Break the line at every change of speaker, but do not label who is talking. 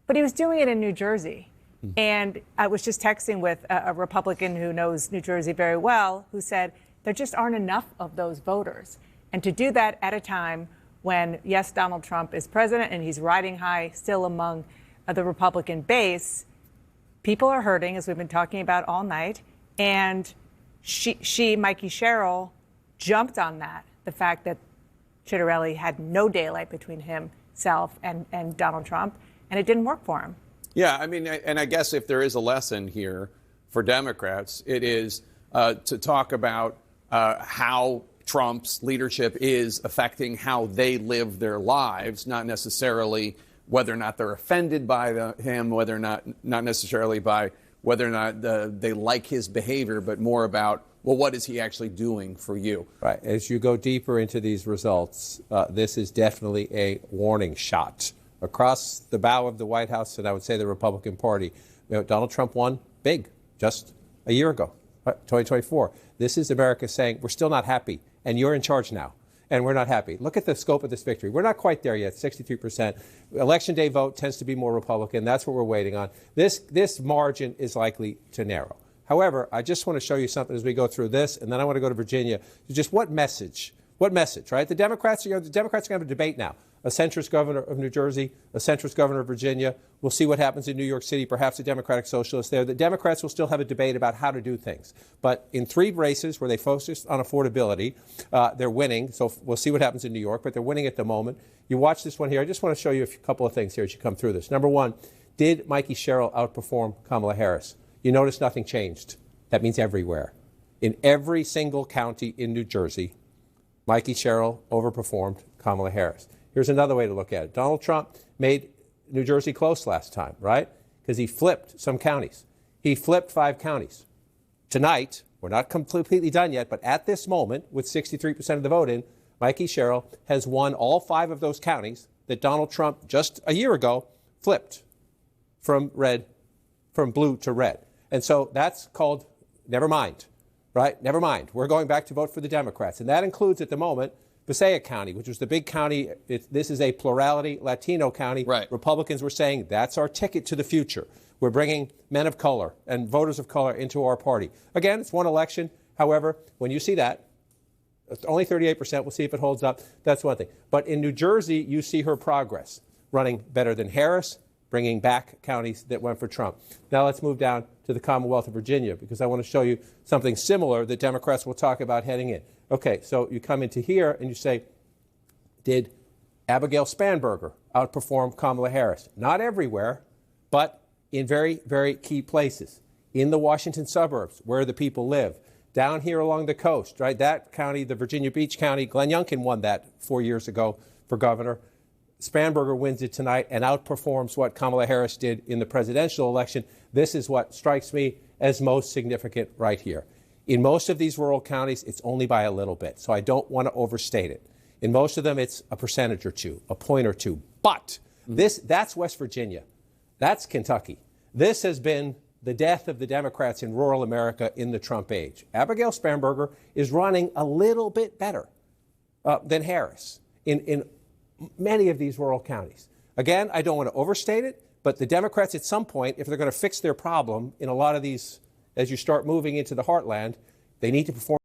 but he was doing it in New Jersey. And I was just texting with a Republican who knows New Jersey very well, who said there just aren't enough of those voters. And to do that at a time when, yes, Donald Trump is president and he's riding high still among the Republican base, people are hurting, as we've been talking about all night. And Mikey Sherrill, jumped on that, the fact that Ciattarelli had no daylight between himself and Donald Trump, and it didn't work for him.
Yeah, I mean, and I guess if there is a lesson here for Democrats, it is to talk about how Trump's leadership is affecting how they live their lives, not necessarily whether or not they're offended by him, whether or not necessarily by whether or not they like his behavior, but more about, well, what is he actually doing for you?
Right. As you go deeper into these results, this is definitely a warning shot across the bow of the White House, and I would say the Republican Party. Donald Trump won big just a year ago, 2024. This is America saying, we're still not happy, and you're in charge now, and we're not happy. Look at the scope of this victory. We're not quite there yet, 63%. Election day vote tends to be more Republican. That's what we're waiting on. This margin is likely to narrow. However, I just want to show you something as we go through this, and then I want to go to Virginia. Just what message, right? The Democrats are going to have a debate now. A centrist governor of New Jersey, a centrist governor of Virginia. We'll see what happens in New York City, perhaps a Democratic socialist there. The Democrats will still have a debate about how to do things. But in 3 races where they focused on affordability, they're winning. So we'll see what happens in New York, but they're winning at the moment. You watch this one here. I just want to show you a couple of things here as you come through this. Number one, did Mikey Sherrill outperform Kamala Harris? You notice nothing changed. That means everywhere. In every single county in New Jersey, Mikey Sherrill overperformed Kamala Harris. Here's another way to look at it. Donald Trump made New Jersey close last time, right? Because he flipped some counties. He flipped 5 counties. Tonight, we're not completely done yet, but at this moment, with 63% of the vote in, Mikey Sherrill has won all 5 of those counties that Donald Trump just a year ago flipped from blue to red. And so that's called never mind, right? Never mind. We're going back to vote for the Democrats. And that includes at the moment Passaic County, which was the big county. This is a plurality Latino county.
Right.
Republicans were saying that's our ticket to the future. We're bringing men of color and voters of color into our party. Again, it's one election. However, when you see that, it's only 38%. We'll see if it holds up. That's one thing. But in New Jersey, you see her progress, running better than Harris, bringing back counties that went for Trump. Now let's move down to the Commonwealth of Virginia, because I want to show you something similar that Democrats will talk about heading in. Okay, so you come into here and you say, did Abigail Spanberger outperform Kamala Harris? Not everywhere, but in very, very key places. In the Washington suburbs, where the people live. Down here along the coast, right? That county, the Virginia Beach County, Glenn Youngkin won that 4 years ago for governor. Spanberger wins it tonight and outperforms what Kamala Harris did in the presidential election. This is what strikes me as most significant right here. In most of these rural counties, it's only by a little bit, so I don't want to overstate it. In most of them, it's a percentage or two, a point or two. But that's West Virginia. That's Kentucky. This has been the death of the Democrats in rural America in the Trump age. Abigail Spanberger is running a little bit better than Harris in many of these rural counties. Again, I don't want to overstate it, but the Democrats at some point, if they're going to fix their problem in a lot of these, as you start moving into the heartland, they need to perform